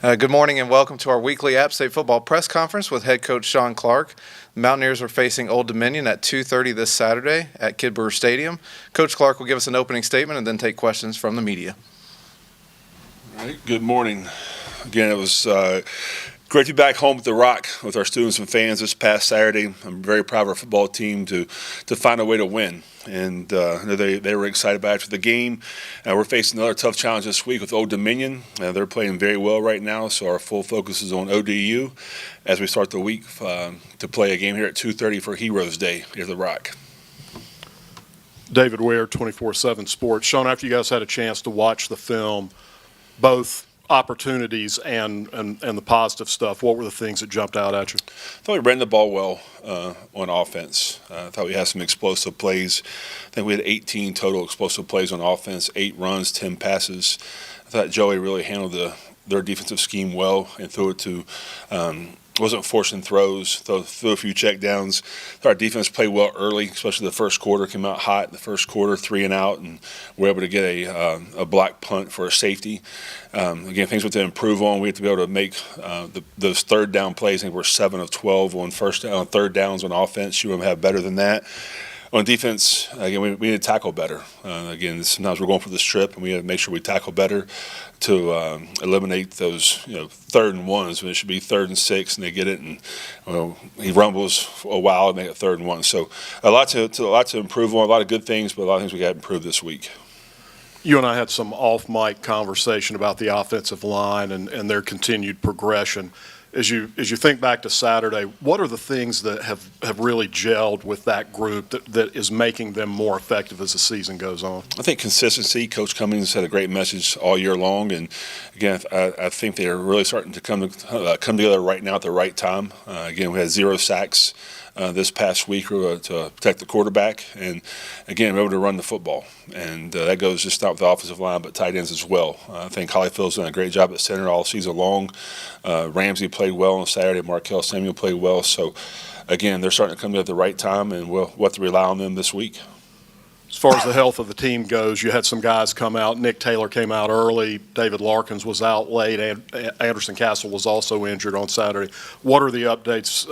Good morning and welcome to our weekly App State football press conference with head coach Sean Clark. The Mountaineers are facing Old Dominion at 2:30 this Saturday at Kid Brewer Stadium. Coach Clark will give us an opening statement and then take questions from the media. All right, good morning. Again, it was great to be back home at the Rock with our students and fans this past Saturday. I'm very proud of our football team to find a way to win. And they were excited about after the game. We're facing another tough challenge this week with Old Dominion. They're playing very well right now, so our full focus is on ODU as we start the week to play a game here at 2:30 for Heroes Day here at the Rock. David Ware, 24/7 Sports. Sean, after you guys had a chance to watch the film, both opportunities and the positive stuff, what were the things that jumped out at you? I thought we ran the ball well on offense. I thought we had some explosive plays. I think we had 18 total explosive plays on offense, 8 runs, 10 passes. I thought Joey really handled their defensive scheme well and threw it to wasn't forcing throws, threw a few check downs. Our defense played well early, especially the first quarter. Came out hot in the first quarter, 3 and out, and we're able to get a block punt for a safety. Again, things we have to improve on. We have to be able to make those third down plays. I think we're 7 of 12 on third downs on offense. You want to have better than that. On defense, again, we need to tackle better. Again, sometimes we're going for the strip, and we have to make sure we tackle better to eliminate those, third and ones when it should be 3rd and 6, and they get it, and he rumbles for a while and make it 3rd and 1. So a lot to improve on, a lot of good things, but a lot of things we got to improve this week. You and I had some off-mic conversation about the offensive line and their continued progression. As you think back to Saturday, what are the things that have really gelled with that group that is making them more effective as the season goes on? I think consistency. Coach Cummings had a great message all year long, and again, I think they're really starting to come together right now at the right time. Again, we had 0 sacks this past week to protect the quarterback, and again, we're able to run the football, and that goes just not with the offensive line, but tight ends as well. I think Hollyfield's done a great job at center all season long. Ramsey played well on Saturday. Markel Samuel played well. So, again, they're starting to come together at the right time, and we'll have to rely on them this week. As far as the health of the team goes, you had some guys come out. Nick Taylor came out early. David Larkins was out late. Anderson Castle was also injured on Saturday. What are the updates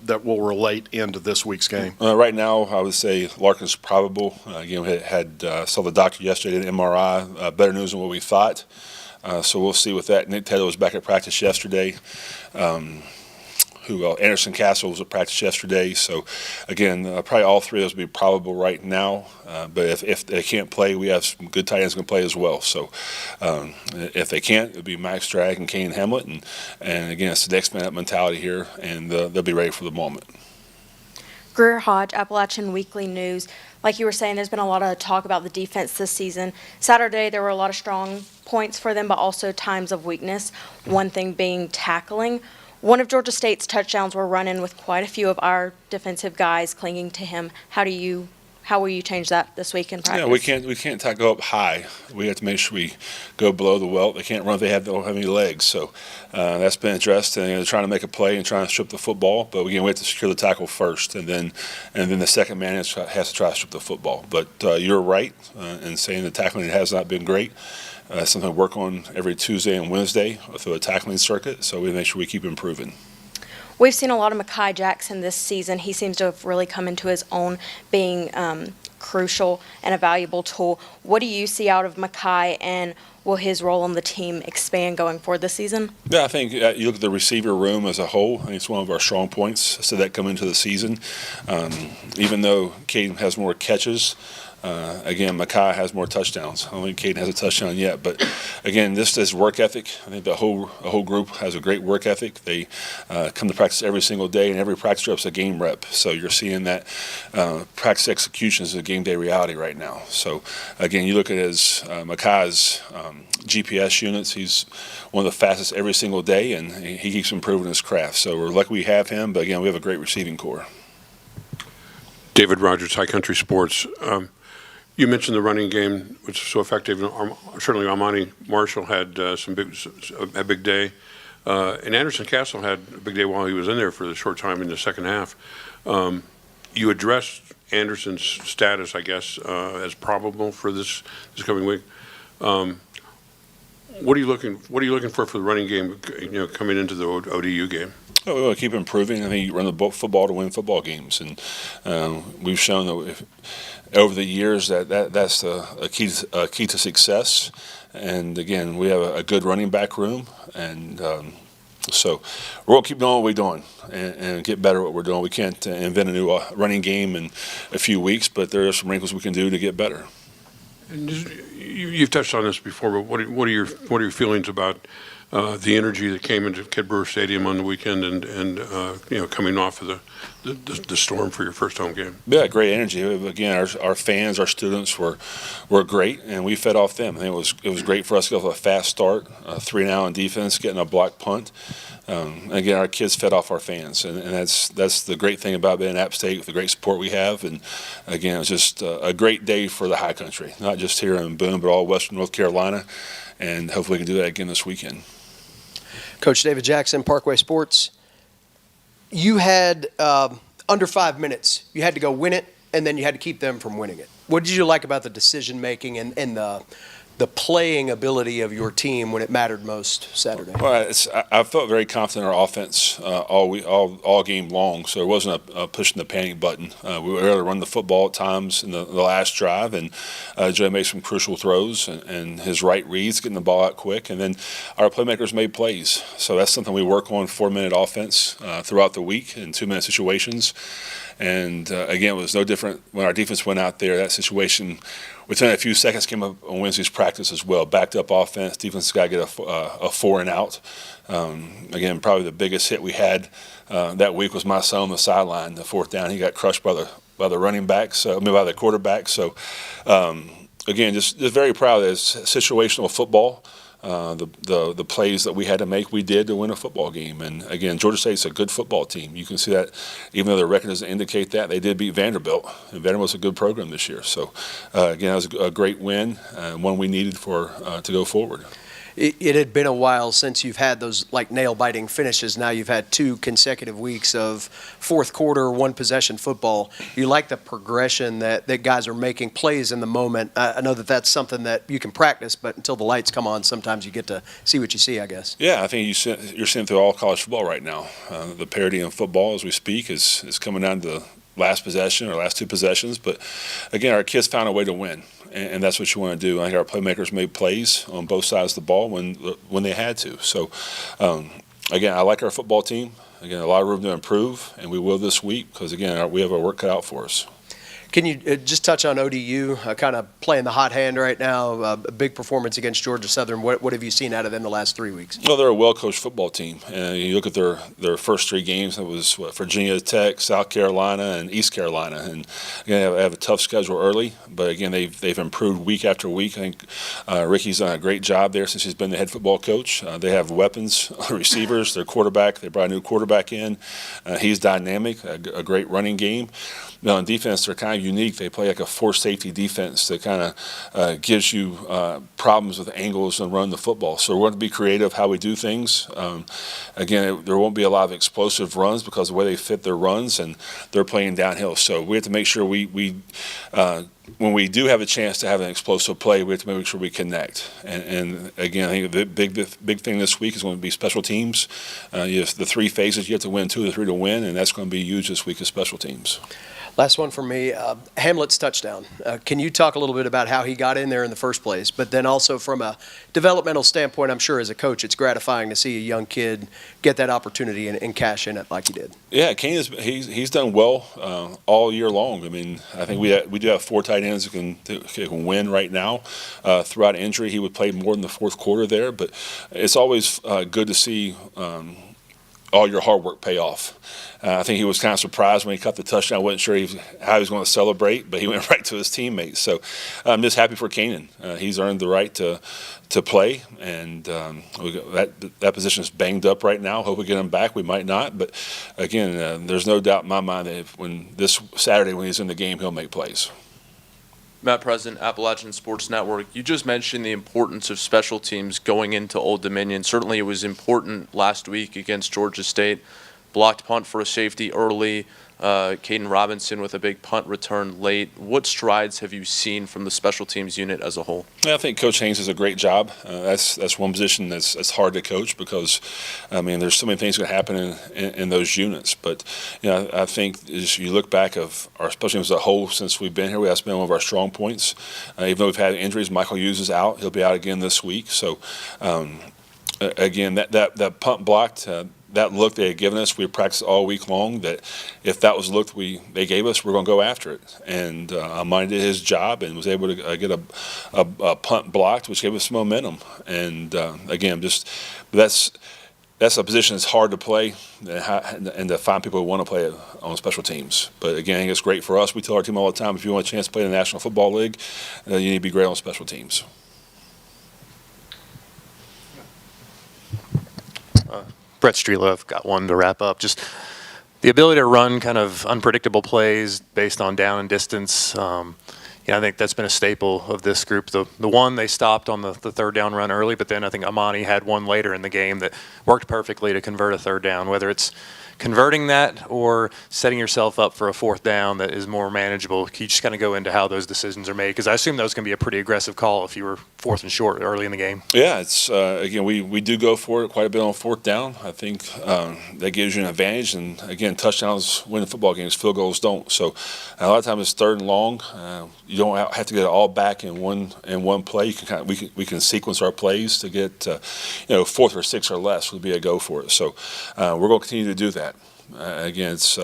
that will relate into this week's game? Right now, I would say Larkins probable. Again, we saw the doctor yesterday, did an MRI. Better news than what we thought. So we'll see with that. Nick Taylor was back at practice yesterday. Anderson Castle was at practice yesterday. So, again, probably all 3 of those would be probable right now. But if they can't play, we have some good tight ends going to play as well. So, if they can't, it would be Max Drag and Kane Hamlet. And again, it's the next man up mentality here, and they'll be ready for the moment. Greer Hodge, Appalachian Weekly News. Like you were saying, there's been a lot of talk about the defense this season. Saturday, there were a lot of strong points for them, but also times of weakness, one thing being tackling. One of Georgia State's touchdowns were run in with quite a few of our defensive guys clinging to him. How will you change that this week in practice? Yeah, we can't go up high. We have to make sure we go below the welt. They can't run if they don't have any legs. So that's been addressed, and they're trying to make a play and trying to strip the football. But again, we have to secure the tackle first, and then the second man has to try to strip the football. But you're right in saying the tackling has not been great. Something we work on every Tuesday and Wednesday through a tackling circuit, so we make sure we keep improving. We've seen a lot of Mekhi Jackson this season. He seems to have really come into his own, being crucial and a valuable tool. What do you see out of Mekhi, and will his role on the team expand going forward this season? Yeah, I think you look at the receiver room as a whole, I think it's one of our strong points. So that come into the season. Even though Caden has more catches, again, Mekhi has more touchdowns. I don't think Caden has a touchdown yet, but again, this is work ethic. I think the whole group has a great work ethic. They come to practice every single day, and every practice rep's a game rep. So you're seeing that practice execution is a game day reality right now. So again, you look at Mekhi's GPS units. He's one of the fastest every single day, and he keeps improving his craft. So we're lucky we have him, but again, we have a great receiving corps. David Rogers, High Country Sports. You mentioned the running game, which is so effective. Certainly, Armani Marshall had a big day, and Anderson Castle had a big day while he was in there for the short time in the second half. You addressed Anderson's status, I guess, as probable for this coming week. What are you looking for the running game, coming into the ODU game? Well, we want to keep improving. I think you run the football to win football games, and we've shown that over the years that's a key to success. And again, we have a good running back room, and so we're going to keep doing what we're doing and get better at what we're doing. We can't invent a new running game in a few weeks, but there are some wrinkles we can do to get better. And you've touched on this before, but what are your feelings about the energy that came into Kidd Brewer Stadium on the weekend, and coming off of the storm for your first home game? Yeah, great energy. Again, our fans, our students were great, and we fed off them. I think it was great for us to get off a fast start, 3-and-out on defense, getting a block punt. Again, our kids fed off our fans, and that's the great thing about being at App State with the great support we have. And again, it was just a great day for the High Country, not just here in Boone, but all Western North Carolina, and hopefully we can do that again this weekend. Coach David Jackson, Parkway Sports. You had under 5 minutes. You had to go win it, and then you had to keep them from winning it. What did you like about the decision making and the playing ability of your team when it mattered most Saturday? Well, I felt very confident in our offense all game long, so there wasn't a pushing the panic button. We were able to run the football at times in the last drive, and Joe made some crucial throws and his right reads, getting the ball out quick, and then our playmakers made plays. So that's something we work on, 4-minute offense throughout the week in 2-minute situations. And again, it was no different when our defense went out there. That situation within a few seconds came up on Wednesday's practice as well. Backed up offense, defense got to get a 4-and-out. Again, probably the biggest hit we had that week was my son on the sideline. The 4th down, he got crushed by the running back, by the quarterback. So again, just very proud of this situational football. The plays that we had to make, we did to win a football game. And again, Georgia State's a good football team. You can see that even though their record doesn't indicate that, they did beat Vanderbilt. And Vanderbilt's a good program this year. So again, that was a great win, one we needed to go forward. It had been a while since you've had those like nail-biting finishes. Now you've had 2 consecutive weeks of fourth quarter, 1-possession football. You like the progression that guys are making plays in the moment. I know that that's something that you can practice, but until the lights come on, sometimes you get to see what you see, I guess. Yeah, I think you're seeing through all college football right now. The parity in football as we speak is coming down to the last possession or last 2 possessions. But again, our kids found a way to win. And that's what you want to do. I think our playmakers made plays on both sides of the ball when they had to. So, again, I like our football team. Again, a lot of room to improve, and we will this week because, again, we have our work cut out for us. Can you just touch on ODU, kind of playing the hot hand right now, a big performance against Georgia Southern. What have you seen out of them the last 3 weeks? Well, they're a well-coached football team. And you look at their first 3 games, it was Virginia Tech, South Carolina, and East Carolina. And again, they have a tough schedule early, but again, they've improved week after week. I think Ricky's done a great job there since he's been the head football coach. They have weapons, receivers, their quarterback. They brought a new quarterback in. He's dynamic, a great running game. Now, on defense, they're kind of unique. They play like a 4-safety defense that kind of gives you problems with angles and run the football. So we're going to be creative how we do things. Again, there won't be a lot of explosive runs because of the way they fit their runs, and they're playing downhill. So we have to make sure we when we do have a chance to have an explosive play, we have to make sure we connect. And again, I think the big thing this week is going to be special teams. You have the 3 phases. You have to win 2 of the 3 to win, and that's going to be huge this week as special teams. Last one for me, Hamlet's touchdown. Can you talk a little bit about how he got in there in the first place? But then also from a developmental standpoint, I'm sure as a coach, it's gratifying to see a young kid get that opportunity and cash in it like he did. Yeah, Kane he's done well all year long. I mean, I think we do have 4 tight ends who can win right now. Throughout injury, he would play more in the fourth quarter there, but it's always good to see all your hard work pay off. I think he was kind of surprised when he caught the touchdown. I wasn't sure how he was going to celebrate, but he went right to his teammates. So I'm just happy for Kanan. He's earned the right to play, and that position is banged up right now. Hope we get him back. We might not, but again, there's no doubt in my mind that when this Saturday when he's in the game, he'll make plays. Matt President, Appalachian Sports Network. You just mentioned the importance of special teams going into Old Dominion. Certainly it was important last week against Georgia State. blocked punt for a safety early. Caden Robinson with a big punt return late. What strides have you seen from the special teams unit as a whole? Yeah, I think Coach Haynes does a great job. That's one position that's hard to coach because, I mean, there's so many things that happen in those units. But I think as you look back of our special teams as a whole since we've been here, that's been one of our strong points. Even though we've had injuries, Michael Hughes is out. He'll be out again this week. So again, that punt blocked. That look they had given us, we practiced all week long. That if that was the look they gave us, we're going to go after it. And Amani did his job and was able to get a punt blocked, which gave us some momentum. And again, that's a position that's hard to play and to find people who want to play it on special teams. But again, I think it's great for us. We tell our team all the time, if you want a chance to play in the National Football League, you need to be great on special teams. Brett Strelov, got one to wrap up. Just the ability to run kind of unpredictable plays based on down and distance. I think that's been a staple of this group. The one they stopped on the third down run early, but then I think Amani had one later in the game that worked perfectly to convert a third down, whether it's converting that or setting yourself up for a fourth down that is more manageable. Can you just kind of go into how those decisions are made? Because I assume those can be a pretty aggressive call if you were fourth and short early in the game. Yeah, it's again, we do go for it quite a bit on fourth down. I think that gives you an advantage. And again, touchdowns win football games, field goals don't. So a lot of times it's third and long. You don't have to get it all back in one play. You can we can sequence our plays to get fourth or sixth or less would be a go for it. So we're going to continue to do that. Again, it's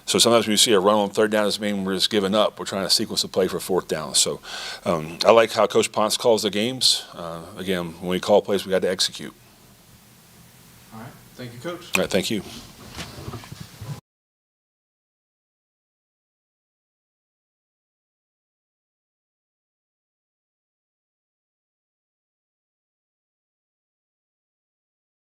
so sometimes when you see a run on third down, doesn't mean we're just giving up. We're trying to sequence the play for fourth down. So I like how Coach Ponce calls the games. Again, when we call plays, we got to execute. All right. Thank you, Coach. All right, thank you.